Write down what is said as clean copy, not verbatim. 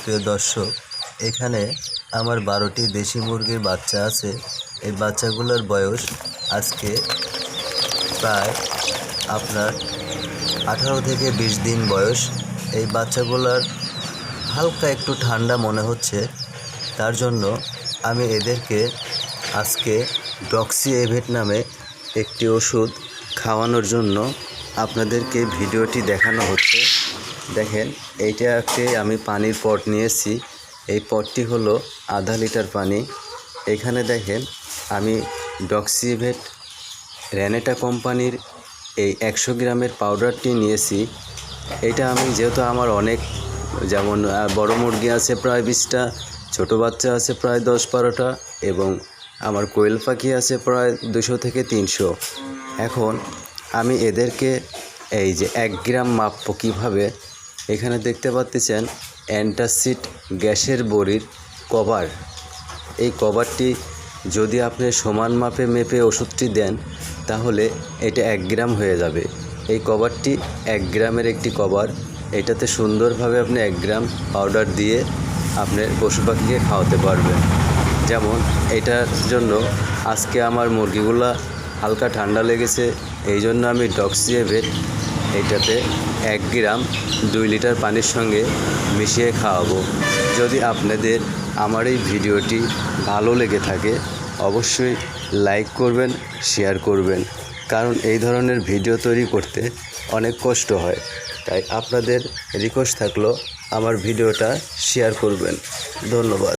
প্রিয় দর্শক, এখানে আমার 12টি দেশি মুরগির বাচ্চা আছে। এই বাচ্চাগুলোর বয়স আজকে প্রায় আপনার 18 থেকে 20 দিন বয়স। এই বাচ্চাগুলোর হালকা একটু ঠান্ডা মনে হচ্ছে, তার জন্য আমি এদেরকে আজকে ডক্সিএভেট নামে একটি ওষুধ খাওয়ানোর জন্য আপনাদেরকে ভিডিওটি দেখানো হচ্ছে। দেখেন, এইটাকে আমি পানির পট নিয়েছি। এই পটটি হলো আধা লিটার পানি। এখানে দেখেন আমি ডক্সিএভেট রেনেটা কোম্পানির এই 100 গ্রামের পাউডারটি নিয়েছি। এটা আমি যেহেতু আমার অনেক, যেমন বড় মুরগি আছে প্রায় 20টা, ছোটো বাচ্চা আছে প্রায় 10-12টা, এবং আমার কোয়েল পাখি আছে প্রায় 200 থেকে 300। এখন আমি এদেরকে এই যে 1 গ্রাম মাপব কীভাবে, এখানে দেখতে পাচ্ছেন অ্যান্টাসিড গ্যাসের বড়ির কভার। এই কভারটি যদি আপনি সমান মাপে মেপে ওষুধটি দেন তাহলে এটা 1 গ্রাম হয়ে যাবে। এই কভারটি 1 গ্রামের একটি কভার। এটাতে সুন্দরভাবে আপনি 1 গ্রাম পাউডার দিয়ে আপনার পশু পাখিকে খাওয়াতে পারবেন। যেমন এটার জন্য আজকে আমার মুরগিগুলা হালকা ঠান্ডা লেগেছে, এই জন্য আমি ডক্সিএভেট এইটাতে 1 গ্রাম 2 লিটার পানির সঙ্গে মিশিয়ে খাওয়াবো। যদি আপনাদের আমার এই ভিডিওটি ভালো লেগে থাকে অবশ্যই লাইক করবেন, শেয়ার করবেন, কারণ এই ধরনের ভিডিও তৈরি করতে অনেক কষ্ট হয়। তাই আপনাদের রিকোয়েস্ট থাকলো আমার ভিডিওটা শেয়ার করবেন। ধন্যবাদ।